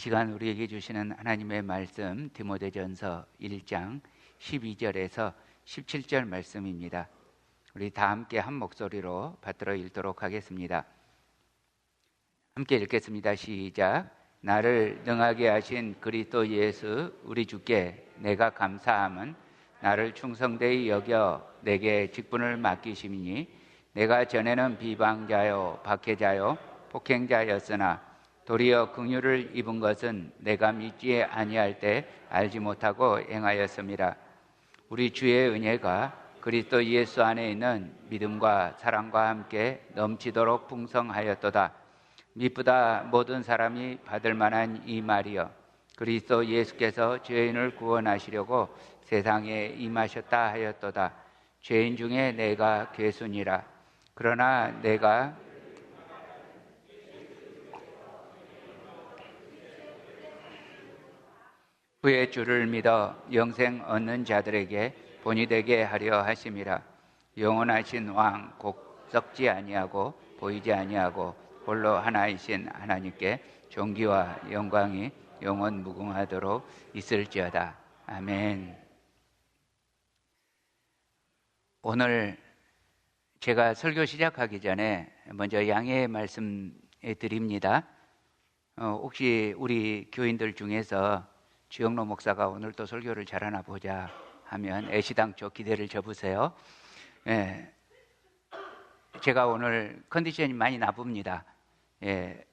시간 우리에게 주시는 하나님의 말씀 디모데전서 1장 12절에서 17절 말씀입니다. 우리 다 함께 한 목소리로 받들어 읽도록 하겠습니다. 함께 읽겠습니다. 시작. 나를 능하게 하신 그리스도 예수 우리 주께 내가 감사함은 나를 충성되이 여겨 내게 직분을 맡기심이니 내가 전에는 비방자요 박해자요 폭행자였으나 도리어 긍휼을 입은 것은 내가 믿지 아니할 때 알지 못하고 행하였음이라. 우리 주의 은혜가 그리스도 예수 안에 있는 믿음과 사랑과 함께 넘치도록 풍성하였도다. 미쁘다 모든 사람이 받을 만한 이 말이여, 그리스도 예수께서 죄인을 구원하시려고 세상에 임하셨다 하였도다. 죄인 중에 내가 괴순이라. 그러나 내가 후에 주를 믿어 영생 얻는 자들에게 본이 되게 하려 하심이라. 영원하신 왕 곧 썩지 아니하고 보이지 아니하고 홀로 하나이신 하나님께 존귀와 영광이 영원 무궁하도록 있을지어다. 아멘. 오늘 제가 설교 시작하기 전에 먼저 양해 말씀해 드립니다. 혹시 우리 교인들 중에서 주영로 목사가 오늘 또 설교를 잘하나 보자 하면 애시당초 기대를 접으세요. 예, 제가 오늘 컨디션이 많이 나쁩니다. 예,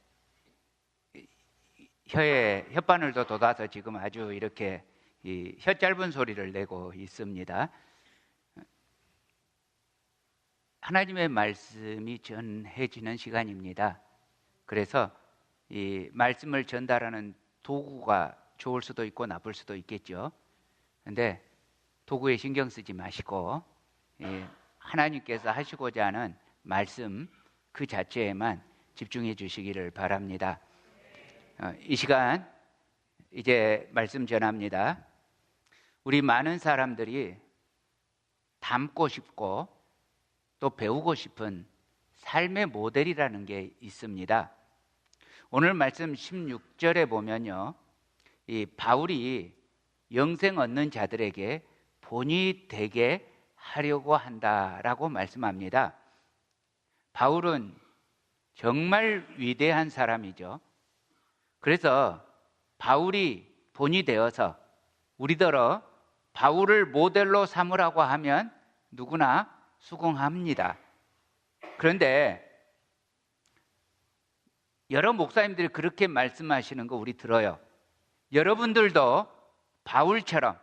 혀에 혓바늘도 돋아서 지금 아주 이렇게 혀 짧은 소리를 내고 있습니다. 하나님의 말씀이 전해지는 시간입니다. 그래서 이 말씀을 전달하는 도구가 좋을 수도 있고 나쁠 수도 있겠죠. 그런데 도구에 신경 쓰지 마시고 하나님께서 하시고자 하는 말씀 그 자체에만 집중해 주시기를 바랍니다. 이 시간 이제 말씀 전합니다. 우리 많은 사람들이 닮고 싶고 또 배우고 싶은 삶의 모델이라는 게 있습니다. 오늘 말씀 16절에 보면요, 이 바울이 영생 얻는 자들에게 본이 되게 하려고 한다라고 말씀합니다. 바울은 정말 위대한 사람이죠. 그래서 바울이 본이 되어서 우리더러 바울을 모델로 삼으라고 하면 누구나 수긍합니다. 그런데 여러 목사님들이 그렇게 말씀하시는 거 우리 들어요. 여러분들도 바울처럼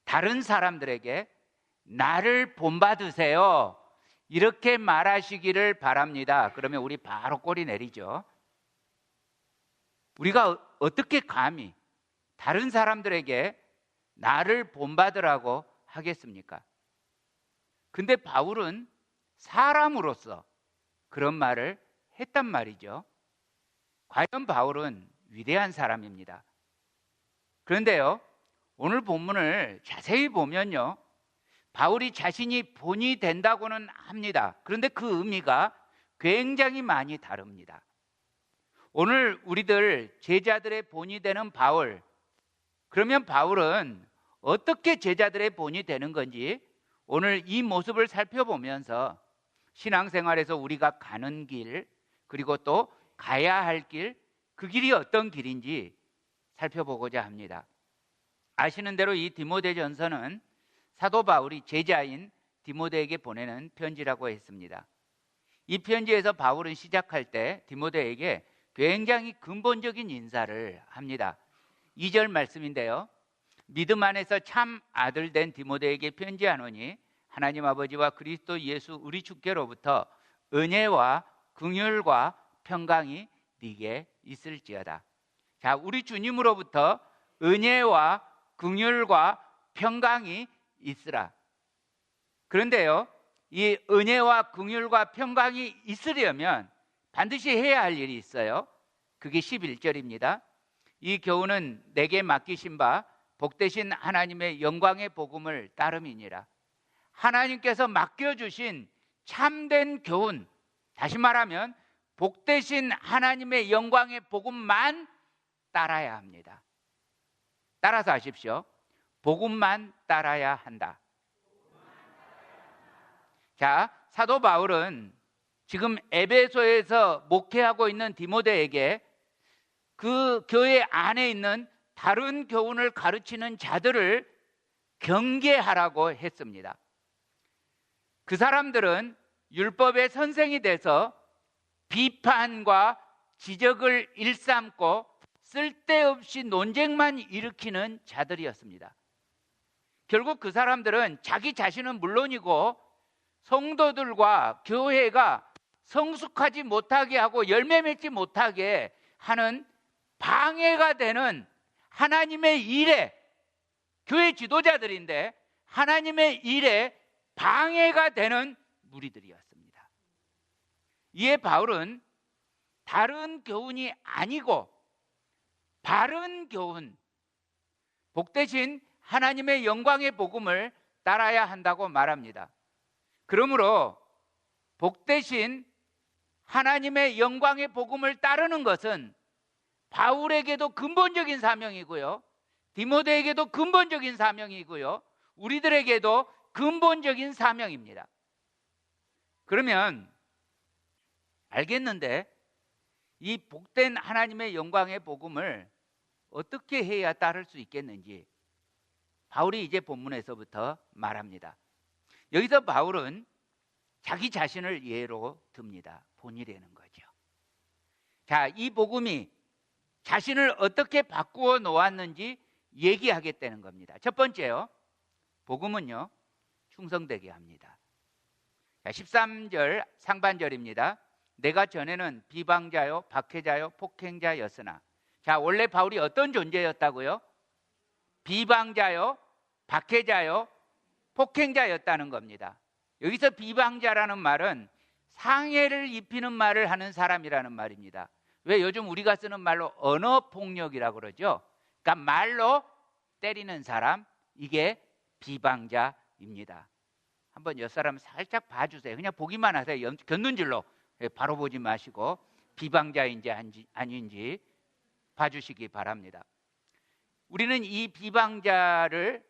다른 사람들에게 나를 본받으세요 이렇게 말하시기를 바랍니다. 그러면 우리 바로 꼬리 내리죠. 우리가 어떻게 감히 다른 사람들에게 나를 본받으라고 하겠습니까? 근데 바울은 사람으로서 그런 말을 했단 말이죠. 과연 바울은 위대한 사람입니다. 그런데요, 오늘 본문을 자세히 보면요, 바울이 자신이 본이 된다고는 합니다. 그런데 그 의미가 굉장히 많이 다릅니다. 오늘 우리들 제자들의 본이 되는 바울, 그러면 바울은 어떻게 제자들의 본이 되는 건지 오늘 이 모습을 살펴보면서 신앙생활에서 우리가 가는 길, 그리고 또 가야 할 길, 그 길이 어떤 길인지 살펴보고자 합니다. 아시는 대로 이 디모데전서는 사도 바울이 제자인 디모데에게 보내는 편지라고 했습니다. 이 편지에서 바울은 시작할 때 디모데에게 굉장히 근본적인 인사를 합니다. 2절 말씀인데요, 믿음 안에서 참 아들 된 디모데에게 편지하노니 하나님 아버지와 그리스도 예수 우리 주께로부터 은혜와 긍휼과 평강이 네게 있을지어다. 자, 우리 주님으로부터 은혜와 긍휼과 평강이 있으라. 그런데요, 이 은혜와 긍휼과 평강이 있으려면 반드시 해야 할 일이 있어요. 그게 11절입니다. 이 교훈은 내게 맡기신 바 복되신 하나님의 영광의 복음을 따름이니라. 하나님께서 맡겨주신 참된 교훈, 다시 말하면 복되신 하나님의 영광의 복음만 따라야 합니다. 따라서 하십시오. 복음만 따라야 한다. 자, 사도 바울은 지금 에베소에서 목회하고 있는 디모데에게 그 교회 안에 있는 다른 교훈을 가르치는 자들을 경계하라고 했습니다. 그 사람들은 율법의 선생이 돼서 비판과 지적을 일삼고 쓸데없이 논쟁만 일으키는 자들이었습니다. 결국 그 사람들은 자기 자신은 물론이고 성도들과 교회가 성숙하지 못하게 하고 열매 맺지 못하게 하는 방해가 되는 하나님의 일에, 교회 지도자들인데 하나님의 일에 방해가 되는 무리들이었습니다. 이에 바울은 다른 교훈이 아니고 바른 교훈, 복되신 하나님의 영광의 복음을 따라야 한다고 말합니다. 그러므로 복되신 하나님의 영광의 복음을 따르는 것은 바울에게도 근본적인 사명이고요, 디모데에게도 근본적인 사명이고요, 우리들에게도 근본적인 사명입니다. 그러면 알겠는데 이 복된 하나님의 영광의 복음을 어떻게 해야 따를 수 있겠는지 바울이 이제 본문에서부터 말합니다. 여기서 바울은 자기 자신을 예로 듭니다. 본이라는 거죠. 자, 이 복음이 자신을 어떻게 바꾸어 놓았는지 얘기하겠다는 겁니다. 첫 번째요, 복음은요 충성되게 합니다. 자, 13절 상반절입니다. 내가 전에는 비방자요 박해자요 폭행자였으나. 자, 원래 바울이 어떤 존재였다고요? 비방자요 박해자요 폭행자였다는 겁니다. 여기서 비방자라는 말은 상해를 입히는 말을 하는 사람이라는 말입니다. 왜 요즘 우리가 쓰는 말로 언어폭력이라고 그러죠? 그러니까 말로 때리는 사람, 이게 비방자입니다. 한번 옆 사람 살짝 봐주세요. 그냥 보기만 하세요. 곁눈질로 바로 보지 마시고 비방자인지 아닌지 봐주시기 바랍니다. 우리는 이 비방자를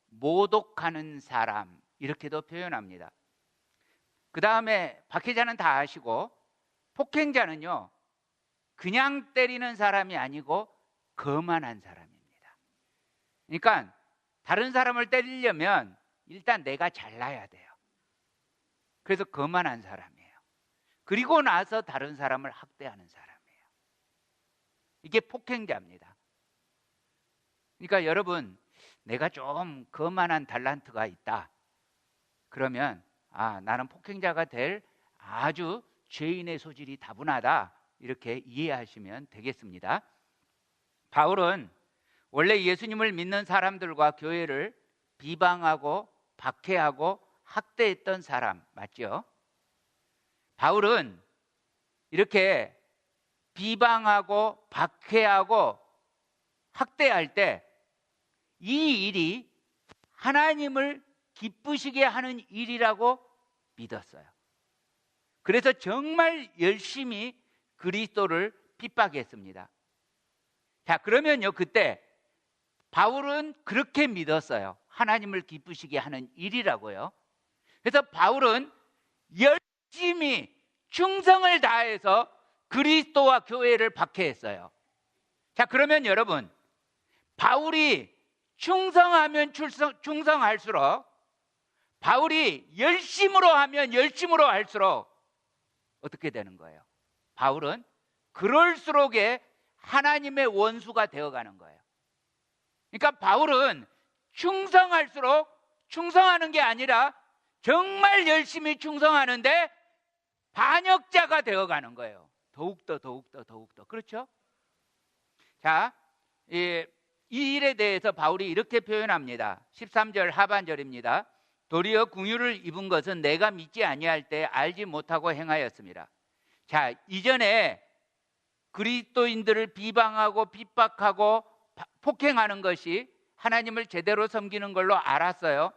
모독하는 사람, 이렇게도 표현합니다. 그 다음에 박해자는 다 아시고, 폭행자는요 그냥 때리는 사람이 아니고 거만한 사람입니다. 그러니까 다른 사람을 때리려면 일단 내가 잘나야 돼요. 그래서 거만한 사람이에요. 그리고 나서 다른 사람을 학대하는 사람이에요. 이게 폭행자입니다. 그러니까 여러분, 내가 좀 거만한 달란트가 있다 그러면 나는 폭행자가 될 아주 죄인의 소질이 다분하다, 이렇게 이해하시면 되겠습니다. 바울은 원래 예수님을 믿는 사람들과 교회를 비방하고 박해하고 학대했던 사람 맞죠? 바울은 이렇게 비방하고 박해하고 학대할 때 이 일이 하나님을 기쁘시게 하는 일이라고 믿었어요. 그래서 정말 열심히 그리스도를 핍박했습니다. 자, 그러면요, 그때 바울은 그렇게 믿었어요. 하나님을 기쁘시게 하는 일이라고요. 그래서 바울은 열심히 충성을 다해서 그리스도와 교회를 박해했어요. 자, 그러면 여러분, 바울이 충성하면 충성할수록, 바울이 열심으로 하면 열심으로 할수록 어떻게 되는 거예요? 바울은 그럴수록에 하나님의 원수가 되어가는 거예요. 그러니까 바울은 충성할수록 충성하는 게 아니라 정말 열심히 충성하는데 반역자가 되어가는 거예요. 더욱더. 그렇죠? 자, 이 일에 대해서 바울이 이렇게 표현합니다. 13절 하반절입니다. 도리어 긍휼을 입은 것은 내가 믿지 아니할 때 알지 못하고 행하였습니다. 자, 이전에 그리스도인들을 비방하고 핍박하고 폭행하는 것이 하나님을 제대로 섬기는 걸로 알았어요.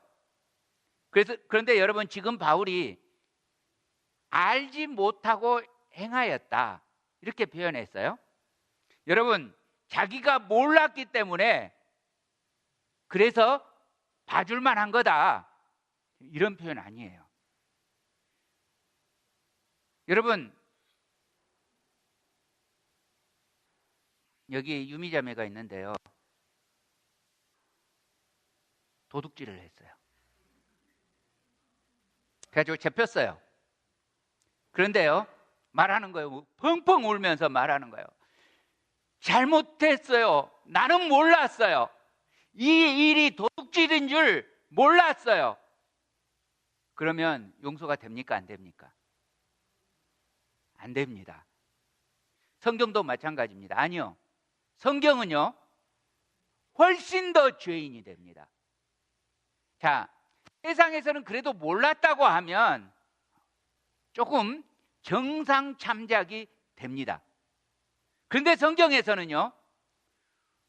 그런데 여러분, 지금 바울이 알지 못하고 행하였다, 이렇게 표현했어요. 여러분, 자기가 몰랐기 때문에 그래서 봐줄만 한 거다, 이런 표현 아니에요. 여러분, 여기 유미자매가 있는데요, 도둑질을 했어요. 그래가지고 잡혔어요. 그런데요, 말하는 거예요. 펑펑 울면서 말하는 거예요. 잘못했어요. 나는 몰랐어요. 이 일이 도둑질인 줄 몰랐어요. 그러면 용서가 됩니까? 안 됩니까? 안 됩니다. 성경도 마찬가지입니다. 아니요. 성경은요, 훨씬 더 죄인이 됩니다. 자, 세상에서는 그래도 몰랐다고 하면 조금 정상 참작이 됩니다. 그런데 성경에서는요,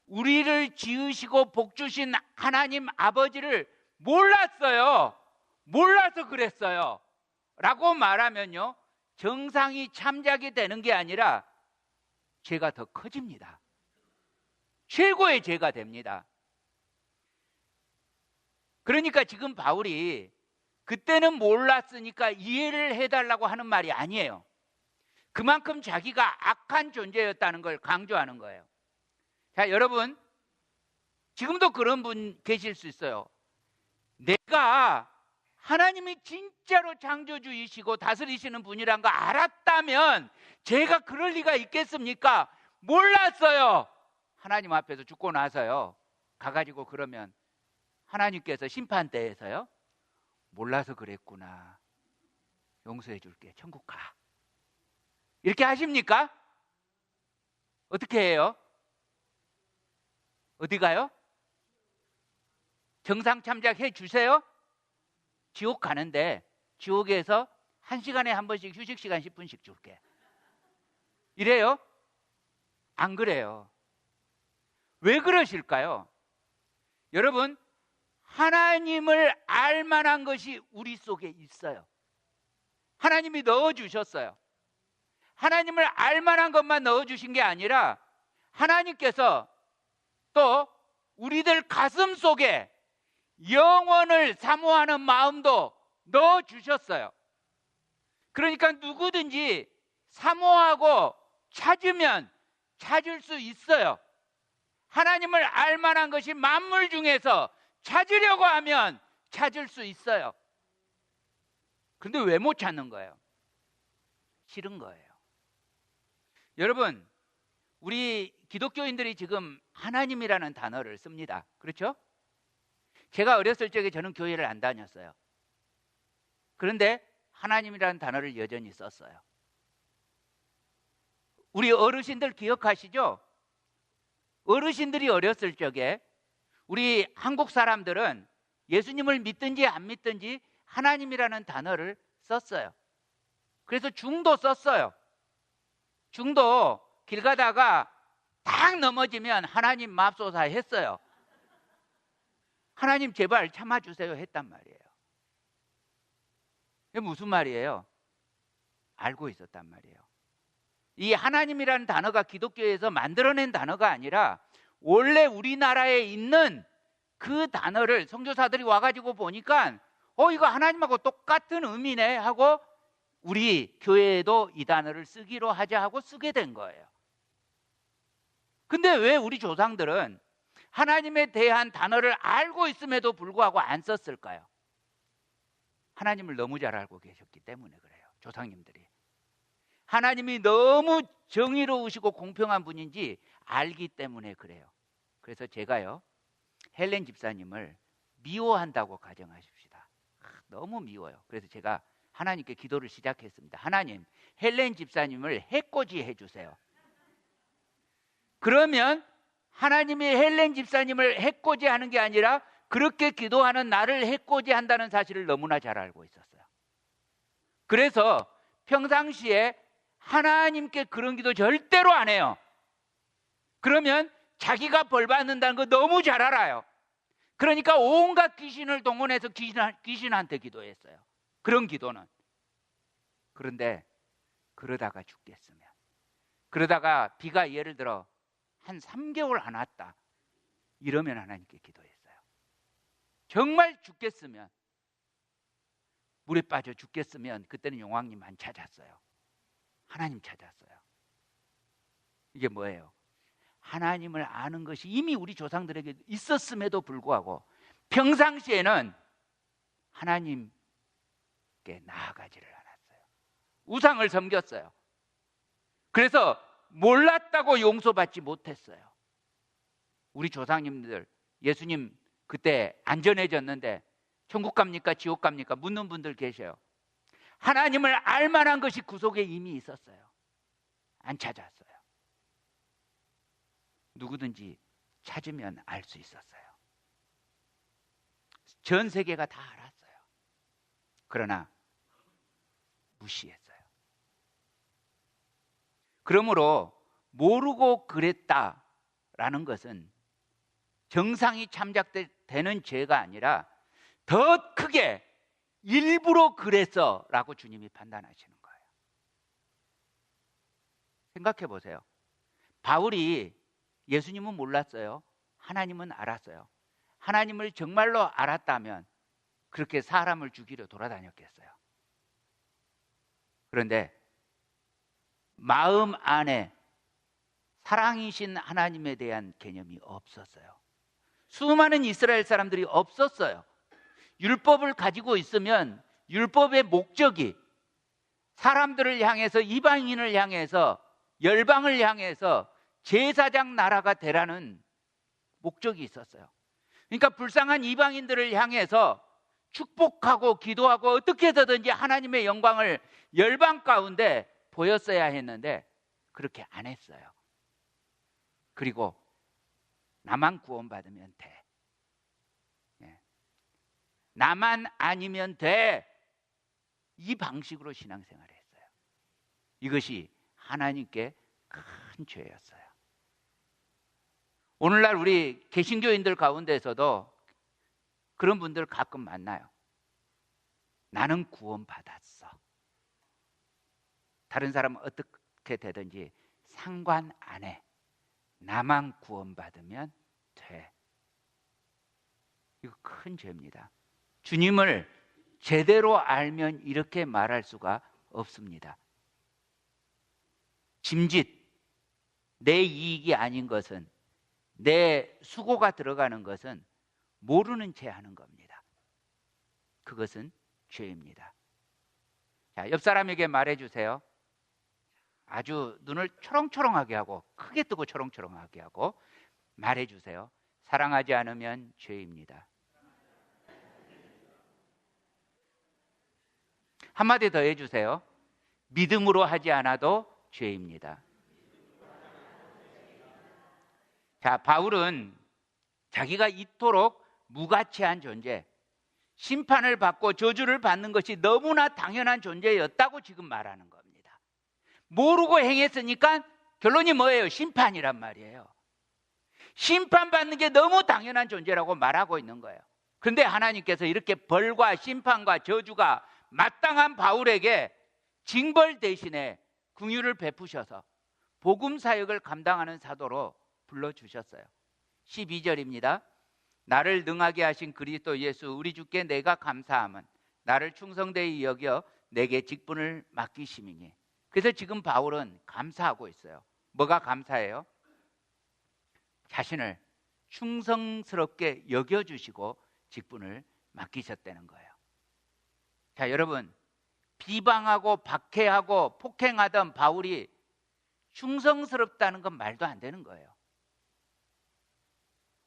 우리를 지으시고 복 주신 하나님 아버지를 몰랐어요. 몰라서 그랬어요 라고 말하면요, 정상이 참작이 되는 게 아니라 죄가 더 커집니다. 최고의 죄가 됩니다. 그러니까 지금 바울이 그때는 몰랐으니까 이해를 해달라고 하는 말이 아니에요. 그만큼 자기가 악한 존재였다는 걸 강조하는 거예요. 자, 여러분, 지금도 그런 분 계실 수 있어요. 내가 하나님이 진짜로 창조주이시고 다스리시는 분이란 거 알았다면 제가 그럴 리가 있겠습니까? 몰랐어요. 하나님 앞에서 죽고 나서요, 가가지고 그러면 하나님께서 심판대에서요, 몰라서 그랬구나, 용서해 줄게, 천국 가, 이렇게 하십니까? 어떻게 해요? 어디 가요? 정상 참작해 주세요? 지옥 가는데 지옥에서 1시간에 한 번씩 휴식시간 10분씩 줄게, 이래요? 안 그래요. 왜 그러실까요? 여러분, 하나님을 알 만한 것이 우리 속에 있어요. 하나님이 넣어주셨어요. 하나님을 알 만한 것만 넣어주신 게 아니라 하나님께서 또 우리들 가슴 속에 영원을 사모하는 마음도 넣어주셨어요. 그러니까 누구든지 사모하고 찾으면 찾을 수 있어요. 하나님을 알 만한 것이 만물 중에서 찾으려고 하면 찾을 수 있어요. 그런데 왜 못 찾는 거예요? 싫은 거예요. 여러분, 우리 기독교인들이 지금 하나님이라는 단어를 씁니다. 그렇죠? 제가 어렸을 적에 저는 교회를 안 다녔어요. 그런데 하나님이라는 단어를 여전히 썼어요. 우리 어르신들 기억하시죠? 어르신들이 어렸을 적에 우리 한국 사람들은 예수님을 믿든지 안 믿든지 하나님이라는 단어를 썼어요. 그래서 중도 썼어요. 중도 길 가다가 딱 넘어지면 하나님 맙소사 했어요. 하나님 제발 참아주세요 했단 말이에요. 이게 무슨 말이에요? 알고 있었단 말이에요. 이 하나님이라는 단어가 기독교에서 만들어낸 단어가 아니라 원래 우리나라에 있는 그 단어를 선교사들이 와가지고 보니까 이거 하나님하고 똑같은 의미네 하고 우리 교회에도 이 단어를 쓰기로 하자 하고 쓰게 된 거예요. 근데 왜 우리 조상들은 하나님에 대한 단어를 알고 있음에도 불구하고 안 썼을까요? 하나님을 너무 잘 알고 계셨기 때문에 그래요. 조상님들이 하나님이 너무 정의로우시고 공평한 분인지 알기 때문에 그래요. 그래서 제가요, 헬렌 집사님을 미워한다고 가정하십시다. 너무 미워요. 그래서 제가 하나님께 기도를 시작했습니다. 하나님, 헬렌 집사님을 해코지 해주세요. 그러면 하나님이 헬렌 집사님을 해코지 하는 게 아니라 그렇게 기도하는 나를 해코지 한다는 사실을 너무나 잘 알고 있었어요. 그래서 평상시에 하나님께 그런 기도 절대로 안 해요. 그러면 자기가 벌 받는다는 거 너무 잘 알아요. 그러니까 온갖 귀신을 동원해서 귀신한테 기도했어요. 그런 기도는. 그런데 그러다가 죽겠으면, 그러다가 비가 예를 들어 한 3개월 안 왔다. 이러면 하나님께 기도했어요. 정말 죽겠으면, 물에 빠져 죽겠으면 그때는 용왕님 안 찾았어요. 하나님 찾았어요. 이게 뭐예요? 하나님을 아는 것이 이미 우리 조상들에게 있었음에도 불구하고 평상시에는 하나님께 나아가지를 않았어요. 우상을 섬겼어요. 그래서 몰랐다고 용서받지 못했어요. 우리 조상님들, 예수님 그때 안전해졌는데 천국 갑니까? 지옥 갑니까? 묻는 분들 계셔요. 하나님을 알 만한 것이 구속에 이미 있었어요. 안 찾았어요. 누구든지 찾으면 알 수 있었어요. 전 세계가 다 알았어요. 그러나 무시했어요. 그러므로 모르고 그랬다라는 것은 정상이 참작되는 죄가 아니라 더 크게 일부러 그랬어라고 주님이 판단하시는 거예요. 생각해 보세요. 바울이 예수님은 몰랐어요. 하나님은 알았어요. 하나님을 정말로 알았다면 그렇게 사람을 죽이려 돌아다녔겠어요. 그런데 마음 안에 사랑이신 하나님에 대한 개념이 없었어요. 수많은 이스라엘 사람들이 없었어요. 율법을 가지고 있으면 율법의 목적이 사람들을 향해서, 이방인을 향해서, 열방을 향해서 제사장 나라가 되라는 목적이 있었어요. 그러니까 불쌍한 이방인들을 향해서 축복하고 기도하고 어떻게 해서든지 하나님의 영광을 열방 가운데 보였어야 했는데 그렇게 안 했어요. 그리고 나만 구원받으면 돼. 나만 아니면 돼. 이 방식으로 신앙생활을 했어요. 이것이 하나님께 큰 죄였어요. 오늘날 우리 개신교인들 가운데서도 그런 분들 가끔 만나요. 나는 구원받았어. 다른 사람은 어떻게 되든지 상관 안 해. 나만 구원받으면 돼. 이거 큰 죄입니다. 주님을 제대로 알면 이렇게 말할 수가 없습니다. 짐짓, 내 이익이 아닌 것은, 내 수고가 들어가는 것은 모르는 채 하는 겁니다. 그것은 죄입니다. 자, 옆 사람에게 말해주세요. 아주 눈을 초롱초롱하게 하고, 크게 뜨고 초롱초롱하게 하고 말해주세요. 사랑하지 않으면 죄입니다. 한마디 더 해주세요. 믿음으로 하지 않아도 죄입니다. 자, 바울은 자기가 이토록 무가치한 존재, 심판을 받고 저주를 받는 것이 너무나 당연한 존재였다고 지금 말하는 겁니다. 모르고 행했으니까 결론이 뭐예요? 심판이란 말이에요. 심판받는 게 너무 당연한 존재라고 말하고 있는 거예요. 그런데 하나님께서 이렇게 벌과 심판과 저주가 마땅한 바울에게 징벌 대신에 긍휼을 베푸셔서 복음 사역을 감당하는 사도로 불러주셨어요. 12절입니다. 나를 능하게 하신 그리스도 예수 우리 주께 내가 감사함은 나를 충성되이 여겨 내게 직분을 맡기심이니. 그래서 지금 바울은 감사하고 있어요. 뭐가 감사해요? 자신을 충성스럽게 여겨주시고 직분을 맡기셨다는 거예요. 자, 여러분, 비방하고 박해하고 폭행하던 바울이 충성스럽다는 건 말도 안 되는 거예요.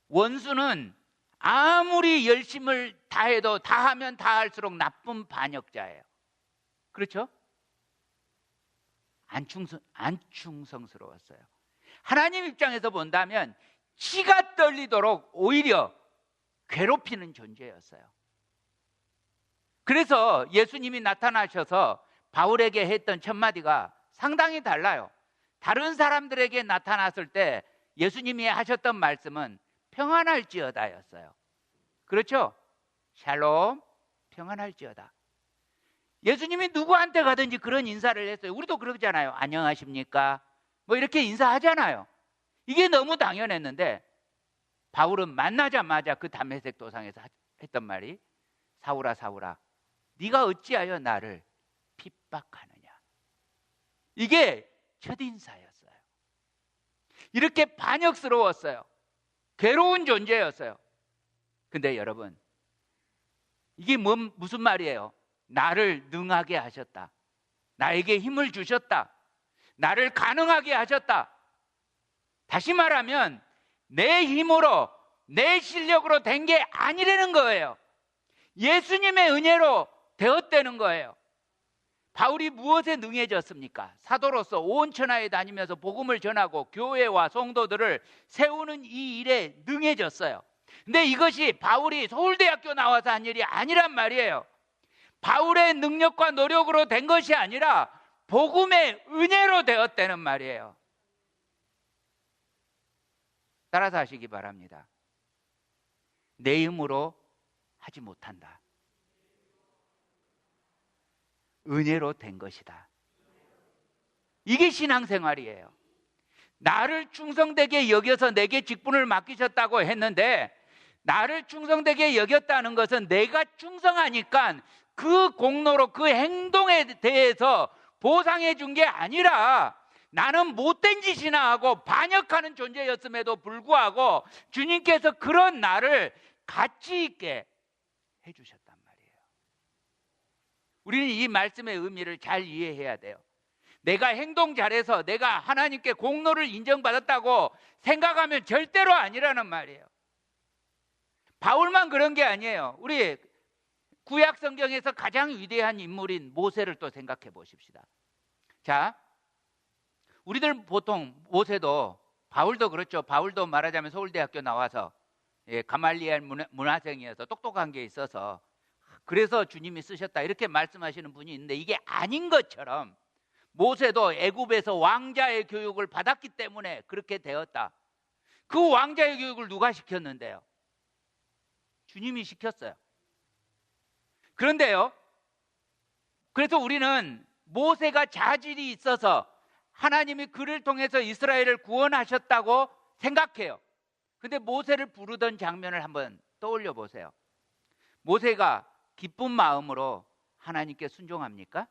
원수는 아무리 열심을 다해도 다하면 다할수록 나쁜 반역자예요. 그렇죠? 안 충성스러웠어요. 하나님 입장에서 본다면 치가 떨리도록 오히려 괴롭히는 존재였어요. 그래서 예수님이 나타나셔서 바울에게 했던 첫 마디가 상당히 달라요. 다른 사람들에게 나타났을 때 예수님이 하셨던 말씀은 평안할지어다였어요. 그렇죠? 샬롬, 평안할지어다. 예수님이 누구한테 가든지 그런 인사를 했어요. 우리도 그러잖아요. 안녕하십니까? 뭐 이렇게 인사하잖아요. 이게 너무 당연했는데 바울은 만나자마자 그 담메색 도상에서 했던 말이 사울아 사울아 네가 어찌하여 나를 핍박하느냐. 이게 첫인사였어요. 이렇게 반역스러웠어요. 괴로운 존재였어요. 근데 여러분, 이게 무슨 말이에요? 나를 능하게 하셨다. 나에게 힘을 주셨다. 나를 가능하게 하셨다. 다시 말하면 내 힘으로, 내 실력으로 된 게 아니라는 거예요. 예수님의 은혜로 되었다는 거예요. 바울이 무엇에 능해졌습니까? 사도로서 온 천하에 다니면서 복음을 전하고 교회와 성도들을 세우는 이 일에 능해졌어요. 근데 이것이 바울이 서울대학교 나와서 한 일이 아니란 말이에요. 바울의 능력과 노력으로 된 것이 아니라 복음의 은혜로 되었다는 말이에요. 따라서 하시기 바랍니다. 내 힘으로 하지 못한다. 은혜로 된 것이다. 이게 신앙생활이에요. 나를 충성되게 여겨서 내게 직분을 맡기셨다고 했는데, 나를 충성되게 여겼다는 것은 내가 충성하니까 그 공로로 그 행동에 대해서 보상해 준 게 아니라 나는 못된 짓이나 하고 반역하는 존재였음에도 불구하고 주님께서 그런 나를 가치 있게 해주셨단 말이에요. 우리는 이 말씀의 의미를 잘 이해해야 돼요. 내가 행동 잘해서 내가 하나님께 공로를 인정받았다고 생각하면 절대로 아니라는 말이에요. 바울만 그런 게 아니에요. 우리 구약 성경에서 가장 위대한 인물인 모세를 또 생각해 보십시다. 자, 우리들 보통 모세도, 바울도 그렇죠. 바울도 말하자면 서울대학교 나와서 가말리엘 문화생이어서 똑똑한 게 있어서 그래서 주님이 쓰셨다 이렇게 말씀하시는 분이 있는데, 이게 아닌 것처럼 모세도 애굽에서 왕자의 교육을 받았기 때문에 그렇게 되었다. 그 왕자의 교육을 누가 시켰는데요? 주님이 시켰어요. 그런데요, 그래서 우리는 모세가 자질이 있어서 하나님이 그를 통해서 이스라엘을 구원하셨다고 생각해요. 근데 모세를 부르던 장면을 한번 떠올려 보세요. 모세가 기쁜 마음으로 하나님께 순종합니까?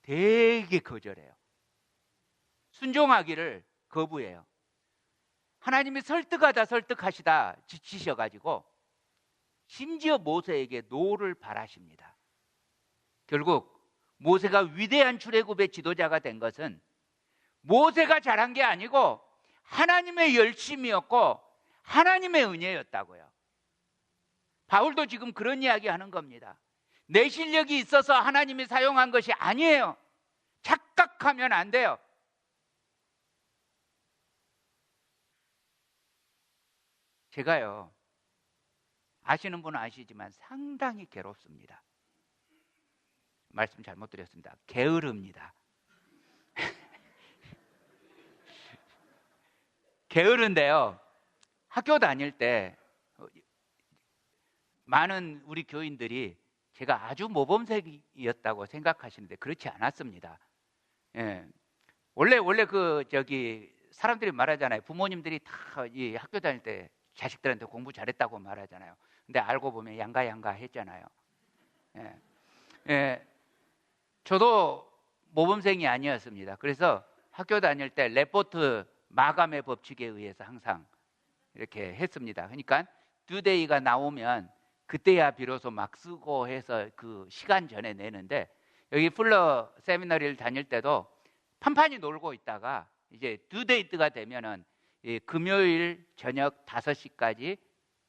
되게 거절해요. 순종하기를 거부해요. 하나님이 설득하시다 지치셔가지고 심지어 모세에게 노를 바라십니다. 결국 모세가 위대한 출애굽의 지도자가 된 것은 모세가 잘한 게 아니고 하나님의 열심이었고 하나님의 은혜였다고요. 바울도 지금 그런 이야기 하는 겁니다. 내 실력이 있어서 하나님이 사용한 것이 아니에요. 착각하면 안 돼요. 제가요, 아시는 분은 아시지만 상당히 괴롭습니다. 말씀 잘못 드렸습니다. 게으릅니다. 게으른데요, 학교 다닐 때 많은 우리 교인들이 제가 아주 모범생이었다고 생각하시는데 그렇지 않았습니다. 예. 원래 사람들이 말하잖아요. 부모님들이 다 이 학교 다닐 때 자식들한테 공부 잘했다고 말하잖아요. 근데 알고 보면 양가 했잖아요. 예. 예. 저도 모범생이 아니었습니다. 그래서 학교 다닐 때 레포트 마감의 법칙에 의해서 항상 이렇게 했습니다. 그러니까 듀데이가 나오면 그때야 비로소 막 쓰고 해서 그 시간 전에 내는데, 여기 풀러 세미나리를 다닐 때도 판판히 놀고 있다가 이제 듀데이트가 되면은 금요일 저녁 5시까지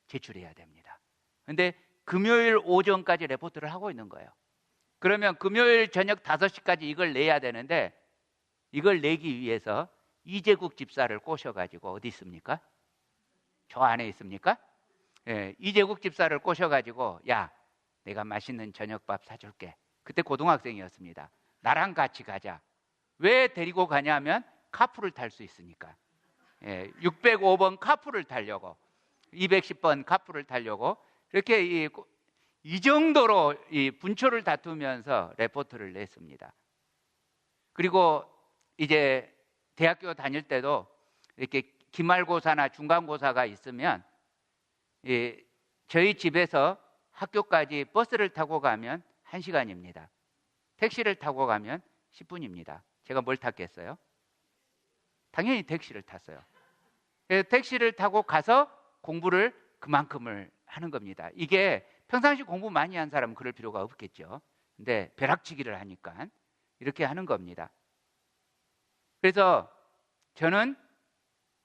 제출해야 됩니다. 근데 금요일 오전까지 레포트를 하고 있는 거예요. 그러면 금요일 저녁 5시까지 이걸 내야 되는데, 이걸 내기 위해서 이재국 집사를 꼬셔가지고, 어디 있습니까? 저 안에 있습니까? 예, 이재국 집사를 꼬셔가지고, 야, 내가 맛있는 저녁밥 사줄게. 그때 고등학생이었습니다. 나랑 같이 가자. 왜 데리고 가냐면 카풀을 탈 수 있으니까. 예, 605번 카풀을 타려고, 210번 카풀을 타려고 이렇게 이 정도로 이 분초를 다투면서 레포트를 냈습니다. 그리고 이제 대학교 다닐 때도 이렇게 기말고사나 중간고사가 있으면 저희 집에서 학교까지 버스를 타고 가면 1시간입니다. 택시를 타고 가면 10분입니다. 제가 뭘 탔겠어요? 당연히 택시를 탔어요. 택시를 타고 가서 공부를 그만큼을 하는 겁니다. 이게 평상시 공부 많이 한 사람은 그럴 필요가 없겠죠. 근데 벼락치기를 하니까 이렇게 하는 겁니다. 그래서 저는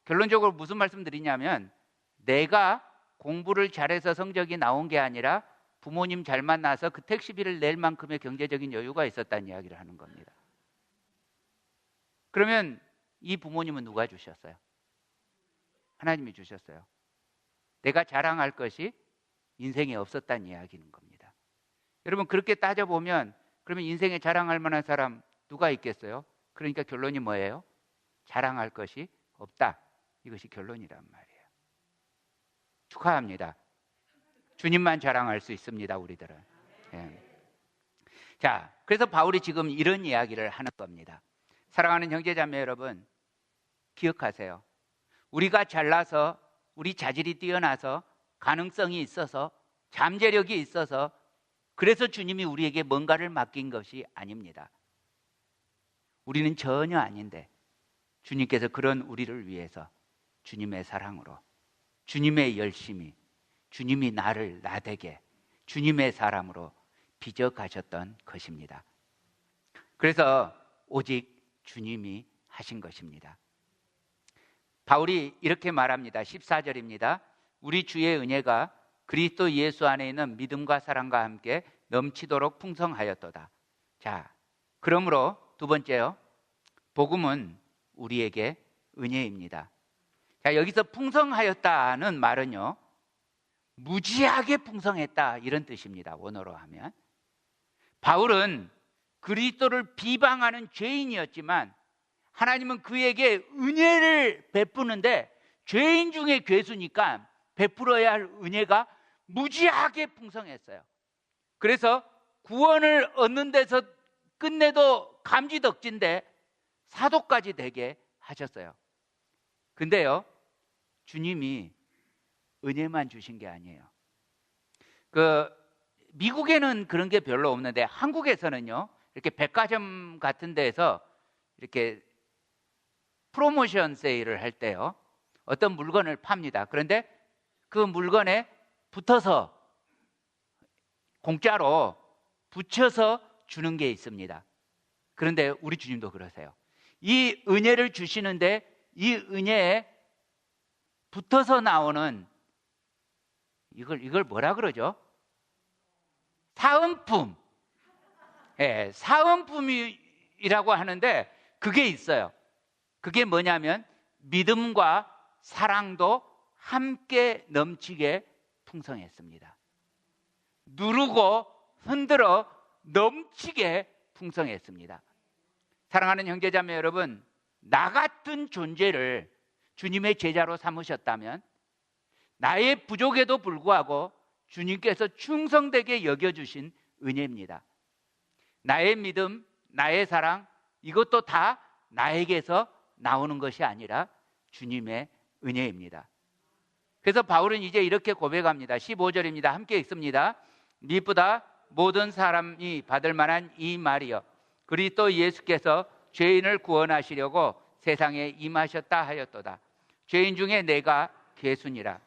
결론적으로 무슨 말씀 드리냐면, 내가 공부를 잘해서 성적이 나온 게 아니라 부모님 잘 만나서 그 택시비를 낼 만큼의 경제적인 여유가 있었다는 이야기를 하는 겁니다. 그러면 이 부모님은 누가 주셨어요? 하나님이 주셨어요. 내가 자랑할 것이 인생에 없었다는 이야기인 겁니다. 여러분, 그렇게 따져보면 그러면 인생에 자랑할 만한 사람 누가 있겠어요? 그러니까 결론이 뭐예요? 자랑할 것이 없다. 이것이 결론이란 말이에요. 축하합니다. 주님만 자랑할 수 있습니다, 우리들은. 예. 자, 그래서 바울이 지금 이런 이야기를 하는 겁니다. 사랑하는 형제자매 여러분, 기억하세요. 우리가 잘나서, 우리 자질이 뛰어나서, 가능성이 있어서, 잠재력이 있어서, 그래서 주님이 우리에게 뭔가를 맡긴 것이 아닙니다. 우리는 전혀 아닌데 주님께서 그런 우리를 위해서 주님의 사랑으로, 주님의 열심히, 주님이 나를 나되게 주님의 사람으로 빚어 가셨던 것입니다. 그래서 오직 주님이 하신 것입니다. 바울이 이렇게 말합니다. 14절입니다. 우리 주의 은혜가 그리스도 예수 안에 있는 믿음과 사랑과 함께 넘치도록 풍성하였도다. 자, 그러므로 두 번째요, 복음은 우리에게 은혜입니다. 자, 여기서 풍성하였다는 말은요, 무지하게 풍성했다, 이런 뜻입니다. 원어로 하면. 바울은 그리스도를 비방하는 죄인이었지만 하나님은 그에게 은혜를 베푸는데, 죄인 중에 괴수니까 베풀어야 할 은혜가 무지하게 풍성했어요. 그래서 구원을 얻는 데서 끝내도 감지덕진데 사도까지 되게 하셨어요. 근데요, 주님이 은혜만 주신 게 아니에요. 미국에는 그런 게 별로 없는데 한국에서는요, 이렇게 백화점 같은 데에서 이렇게 프로모션 세일을 할 때요, 어떤 물건을 팝니다. 그런데 그 물건에 붙어서, 공짜로 붙여서 주는 게 있습니다. 그런데 우리 주님도 그러세요. 이 은혜를 주시는데 이 은혜에 붙어서 나오는 이걸 뭐라 그러죠? 사은품. 예, 사은품이라고 하는데 그게 있어요. 그게 뭐냐면 믿음과 사랑도 함께 넘치게 풍성했습니다. 누르고 흔들어 넘치게 풍성했습니다. 사랑하는 형제자매 여러분, 나 같은 존재를 주님의 제자로 삼으셨다면 나의 부족에도 불구하고 주님께서 충성되게 여겨주신 은혜입니다. 나의 믿음, 나의 사랑, 이것도 다 나에게서 나오는 것이 아니라 주님의 은혜입니다. 그래서 바울은 이제 이렇게 고백합니다. 15절입니다. 함께 읽습니다. 미쁘다 모든 사람이 받을 만한 이 말이여, 그리스도 예수께서 죄인을 구원하시려고 세상에 임하셨다 하였도다. 죄인 중에 내가 괴순이라.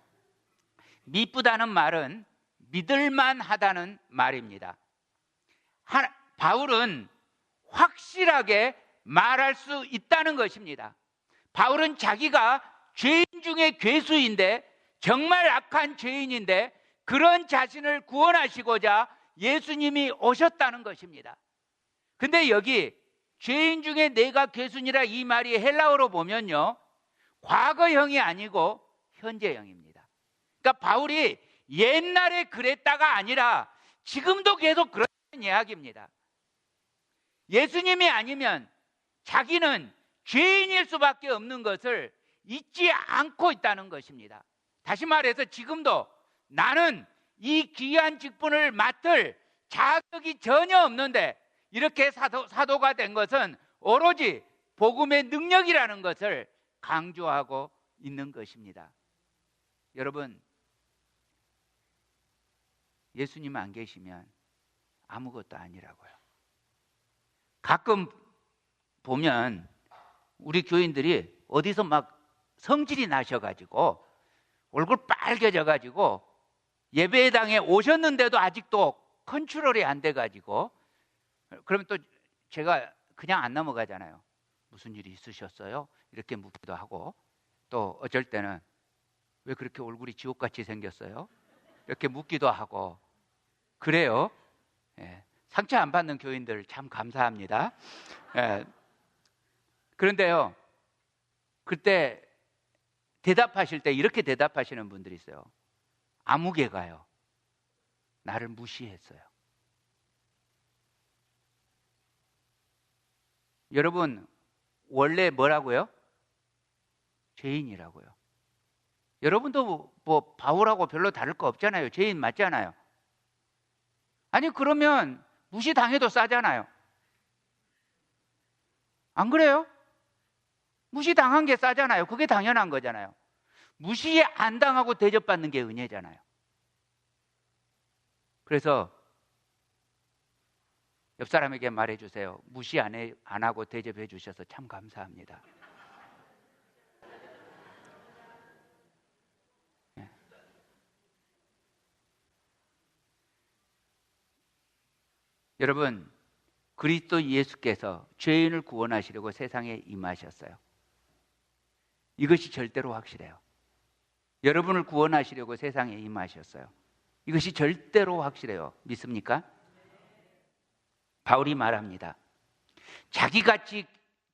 미쁘다는 말은 믿을만 하다는 말입니다. 바울은 확실하게 말할 수 있다는 것입니다. 바울은 자기가 죄인 중에 괴수인데, 정말 악한 죄인인데, 그런 자신을 구원하시고자 예수님이 오셨다는 것입니다. 근데 여기 죄인 중에 내가 괴순이라, 이 말이 헬라어로 보면요, 과거형이 아니고 현재형입니다. 그러니까 바울이 옛날에 그랬다가 아니라 지금도 계속 그런 이야기입니다. 예수님이 아니면 자기는 죄인일 수밖에 없는 것을 잊지 않고 있다는 것입니다. 다시 말해서 지금도 나는 이 귀한 직분을 맡을 자격이 전혀 없는데 이렇게 사도가 된 것은 오로지 복음의 능력이라는 것을 강조하고 있는 것입니다. 여러분, 예수님 안 계시면 아무것도 아니라고요. 가끔 보면 우리 교인들이 어디서 막 성질이 나셔가지고 얼굴 빨개져가지고 예배당에 오셨는데도 아직도 컨트롤이 안 돼가지고, 그러면 또 제가 그냥 안 넘어가잖아요. 무슨 일이 있으셨어요? 이렇게 묻기도 하고, 또 어쩔 때는 왜 그렇게 얼굴이 지옥같이 생겼어요? 이렇게 묻기도 하고 그래요. 예, 상처 안 받는 교인들 참 감사합니다. 예, 그런데요, 그때 대답하실 때 이렇게 대답하시는 분들이 있어요. 아무개가요, 나를 무시했어요. 여러분, 원래 뭐라고요? 죄인이라고요. 여러분도 뭐 바울하고 별로 다를 거 없잖아요. 죄인 맞잖아요. 아니, 그러면 무시당해도 싸잖아요. 안 그래요? 무시당한 게 싸잖아요. 그게 당연한 거잖아요. 무시 안 당하고 대접받는 게 은혜잖아요. 그래서 옆 사람에게 말해주세요. 무시 안 하고 대접해 주셔서 참 감사합니다. 네. 여러분, 그리스도 예수께서 죄인을 구원하시려고 세상에 임하셨어요. 이것이 절대로 확실해요. 여러분을 구원하시려고 세상에 임하셨어요. 이것이 절대로 확실해요. 믿습니까? 바울이 말합니다. 자기같이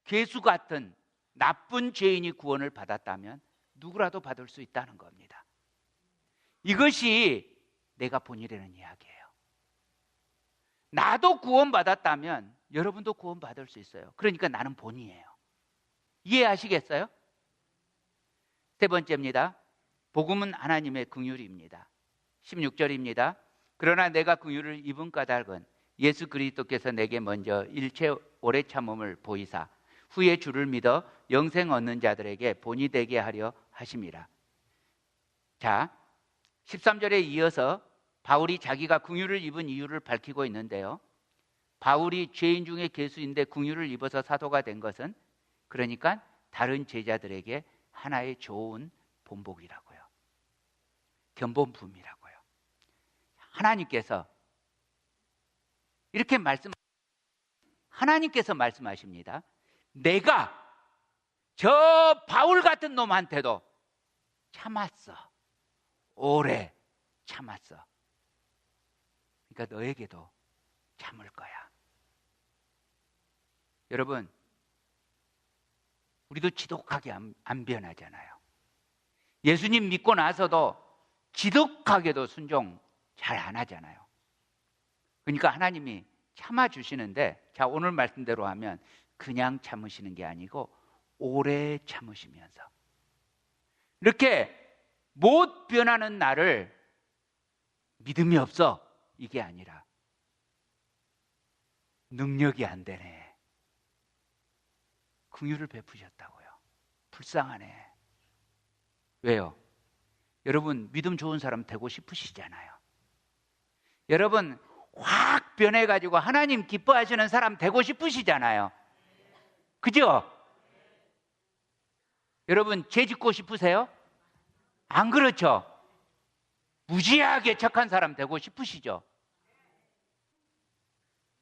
괴수 같은 나쁜 죄인이 구원을 받았다면 누구라도 받을 수 있다는 겁니다. 이것이 내가 본이라는 이야기예요. 나도 구원받았다면 여러분도 구원받을 수 있어요. 그러니까 나는 본이에요. 이해하시겠어요? 세 번째입니다. 복음은 하나님의 긍휼입니다. 16절입니다. 그러나 내가 긍휼을 입은 까닭은 예수 그리스도께서 내게 먼저 일체 오래 참음을 보이사 후에 주를 믿어 영생 얻는 자들에게 본이 되게 하려 하심이라. 자, 13절에 이어서 바울이 자기가 긍휼을 입은 이유를 밝히고 있는데요. 바울이 죄인 중에 괴수인데 긍휼을 입어서 사도가 된 것은 그러니까 다른 제자들에게 하나의 좋은 본보기라고요. 견본품이라고요. 하나님께서 이렇게 하나님께서 말씀하십니다. 내가 저 바울 같은 놈한테도 참았어. 오래 참았어. 그러니까 너에게도 참을 거야. 여러분, 우리도 지독하게 안 변하잖아요. 예수님 믿고 나서도 지독하게도 순종 잘 안 하잖아요. 그러니까 하나님이 참아주시는데, 자, 오늘 말씀대로 하면 그냥 참으시는 게 아니고 오래 참으시면서 이렇게 못 변하는 나를 믿음이 없어, 이게 아니라 능력이 안 되네, 긍휼을 베푸셨다고요. 불쌍하네. 왜요? 여러분, 믿음 좋은 사람 되고 싶으시잖아요. 여러분, 확 변해가지고 하나님 기뻐하시는 사람 되고 싶으시잖아요. 그죠? 여러분, 죄 짓고 싶으세요? 안 그렇죠? 무지하게 착한 사람 되고 싶으시죠?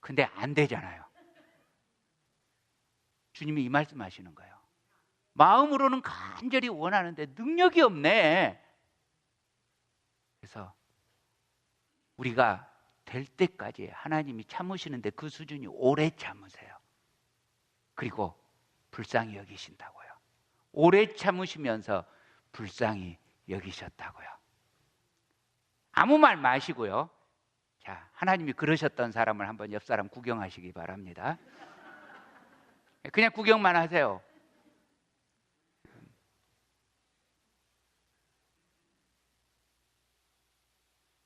근데 안 되잖아요. 주님이 이 말씀 하시는 거예요. 마음으로는 간절히 원하는데 능력이 없네. 그래서 우리가 될 때까지 하나님이 참으시는데 그 수준이 오래 참으세요. 그리고 불쌍히 여기신다고요. 오래 참으시면서 불쌍히 여기셨다고요. 아무 말 마시고요. 자, 하나님이 그러셨던 사람을 한번 옆 사람 구경하시기 바랍니다. 그냥 구경만 하세요.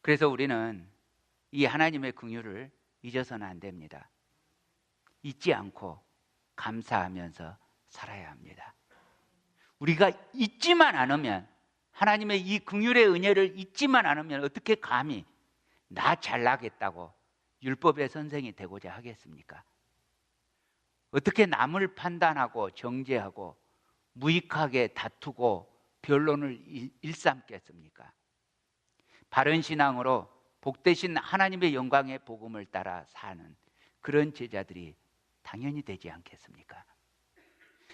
그래서 우리는 이 하나님의 긍휼을 잊어서는 안 됩니다. 잊지 않고 감사하면서 살아야 합니다. 우리가 잊지만 않으면, 하나님의 이 긍휼의 은혜를 잊지만 않으면 어떻게 감히 나 잘나겠다고 율법의 선생이 되고자 하겠습니까? 어떻게 남을 판단하고 정죄하고 무익하게 다투고 변론을 일삼겠습니까? 바른 신앙으로 복되신 하나님의 영광의 복음을 따라 사는 그런 제자들이 당연히 되지 않겠습니까?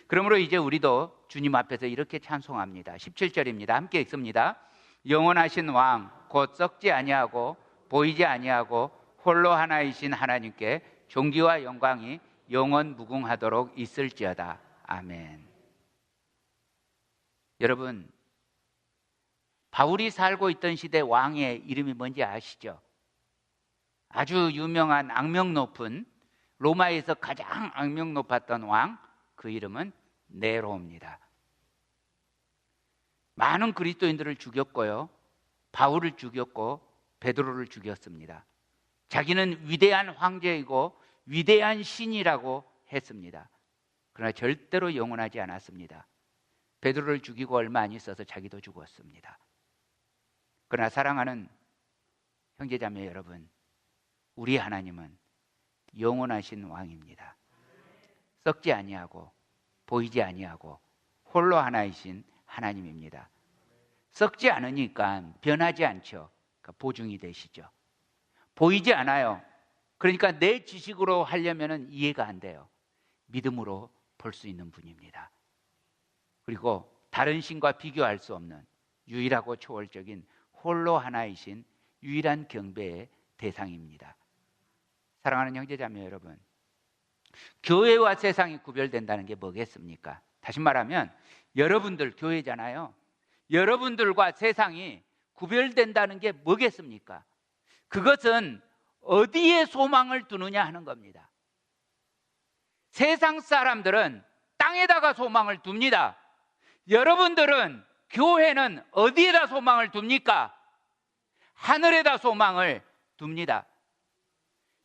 그러므로 이제 우리도 주님 앞에서 이렇게 찬송합니다. 17절입니다. 함께 읽습니다. 영원하신 왕 곧 썩지 아니하고 보이지 아니하고 홀로 하나이신 하나님께 존귀와 영광이 영원 무궁하도록 있을지어다. 아멘. 여러분, 바울이 살고 있던 시대 왕의 이름이 뭔지 아시죠? 아주 유명한 악명 높은, 로마에서 가장 악명 높았던 왕, 그 이름은 네로입니다. 많은 그리스도인들을 죽였고요, 바울을 죽였고 베드로를 죽였습니다. 자기는 위대한 황제이고 위대한 신이라고 했습니다. 그러나 절대로 영원하지 않았습니다. 베드로를 죽이고 얼마 안 있어서 자기도 죽었습니다. 그러나 사랑하는 형제자매 여러분, 우리 하나님은 영원하신 왕입니다. 썩지 아니하고 보이지 아니하고 홀로 하나이신 하나님입니다. 썩지 않으니까 변하지 않죠. 그러니까 보증이 되시죠. 보이지 않아요. 그러니까 내 지식으로 하려면 이해가 안 돼요. 믿음으로 볼 수 있는 분입니다. 그리고 다른 신과 비교할 수 없는 유일하고 초월적인 홀로 하나이신 유일한 경배의 대상입니다. 사랑하는 형제자매 여러분, 교회와 세상이 구별된다는 게 뭐겠습니까? 다시 말하면 여러분들 교회잖아요. 여러분들과 세상이 구별된다는 게 뭐겠습니까? 그것은 어디에 소망을 두느냐 하는 겁니다. 세상 사람들은 땅에다가 소망을 둡니다. 여러분들은, 교회는 어디에다 소망을 둡니까? 하늘에다 소망을 둡니다.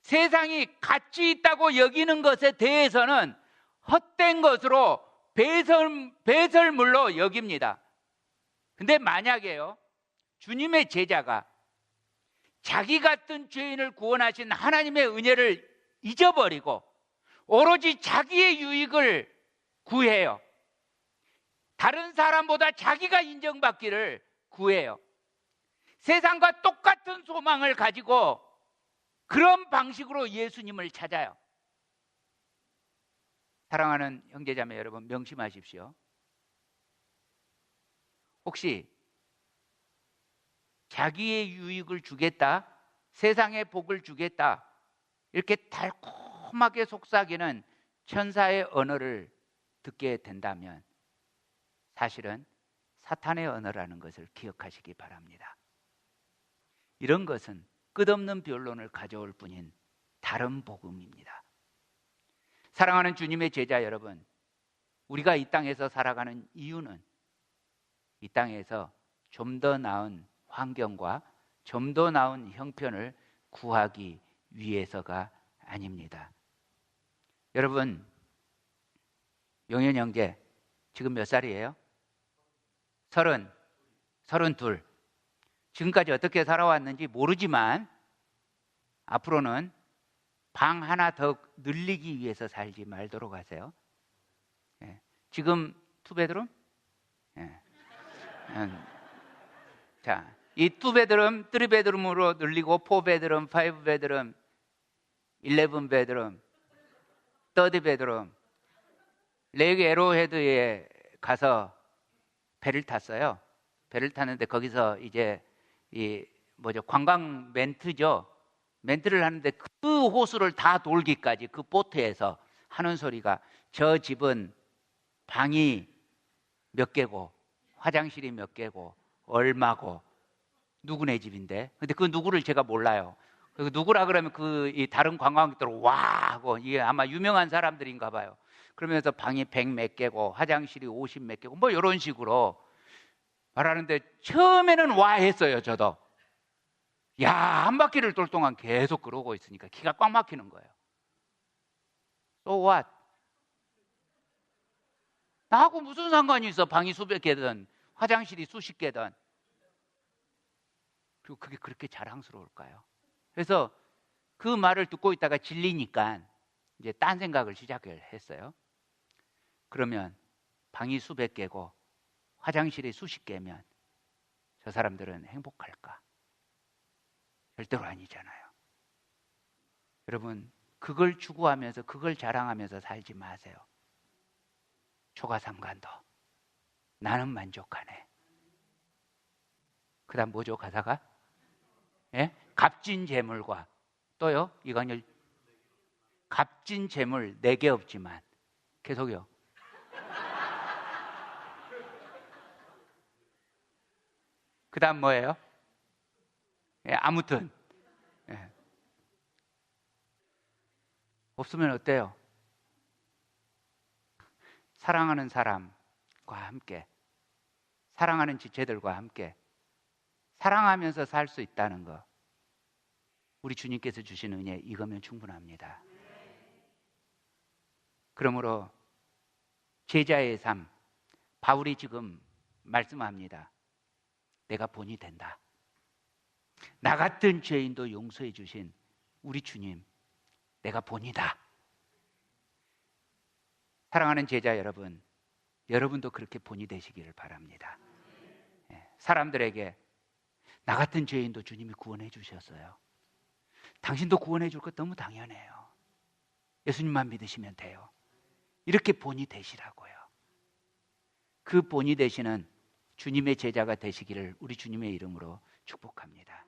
세상이 가치 있다고 여기는 것에 대해서는 헛된 것으로 배설물로 여깁니다. 근데 만약에요, 주님의 제자가 자기 같은 죄인을 구원하신 하나님의 은혜를 잊어버리고 오로지 자기의 유익을 구해요. 다른 사람보다 자기가 인정받기를 구해요. 세상과 똑같은 소망을 가지고 그런 방식으로 예수님을 찾아요. 사랑하는 형제자매 여러분, 명심하십시오. 혹시 자기의 유익을 주겠다, 세상의 복을 주겠다, 이렇게 달콤하게 속삭이는 천사의 언어를 듣게 된다면 사실은 사탄의 언어라는 것을 기억하시기 바랍니다. 이런 것은 끝없는 변론을 가져올 뿐인 다른 복음입니다. 사랑하는 주님의 제자 여러분, 우리가 이 땅에서 살아가는 이유는 이 땅에서 좀 더 나은 환경과 좀 더 나은 형편을 구하기 위해서가 아닙니다. 여러분, 용현 형제 지금 몇 살이에요? 32. 지금까지 어떻게 살아왔는지 모르지만 앞으로는 방 하나 더 늘리기 위해서 살지 말도록 하세요. 지금 2베드룸? 자, 이 2베드룸, 3베드룸으로 늘리고 4베드룸, 5베드룸, 11베드룸, 30베드룸. 레이크 에로헤드에 가서 배를 탔어요. 배를 탔는데 거기서 이제 관광 멘트죠. 멘트를 하는데 그 호수를 다 돌기까지 그 보트에서 하는 소리가, 저 집은 방이 몇 개고 화장실이 몇 개고 얼마고 누구네 집인데, 근데 그 누구를 제가 몰라요. 그 누구라 그러면 이 다른 관광객들 와 하고, 이게 아마 유명한 사람들인가 봐요. 그러면서 방이 100 몇 개고 화장실이 50 몇 개고 뭐 이런 식으로 말하는데, 처음에는 와 했어요. 저도 야, 한 바퀴를 돌 동안 계속 그러고 있으니까 기가 꽉 막히는 거예요. So what? 나하고 무슨 상관이 있어? 방이 수백 개든 화장실이 수십 개든. 그리고 그게 그렇게 자랑스러울까요? 그래서 그 말을 듣고 있다가 질리니까 이제 딴 생각을 시작을 했어요. 그러면 방이 수백 개고 화장실이 수십 개면 저 사람들은 행복할까? 절대로 아니잖아요. 여러분, 그걸 추구하면서 그걸 자랑하면서 살지 마세요. 초가삼간도 나는 만족하네. 그 다음 뭐죠, 가사가? 예? 값진 재물과 또요? 이광열, 값진 재물 4개 없지만 계속요. 그 다음 뭐예요? 예, 아무튼 예. 없으면 어때요? 사랑하는 사람과 함께, 사랑하는 지체들과 함께 사랑하면서 살 수 있다는 거, 우리 주님께서 주신 은혜, 이거면 충분합니다. 그러므로 제자의 삶, 바울이 지금 말씀합니다. 내가 본이 된다. 나 같은 죄인도 용서해 주신 우리 주님, 내가 본이다. 사랑하는 제자 여러분, 여러분도 그렇게 본이 되시기를 바랍니다. 사람들에게 나 같은 죄인도 주님이 구원해 주셨어요. 당신도 구원해 줄 것 너무 당연해요. 예수님만 믿으시면 돼요. 이렇게 본이 되시라고요. 그 본이 되시는 주님의 제자가 되시기를 우리 주님의 이름으로 축복합니다.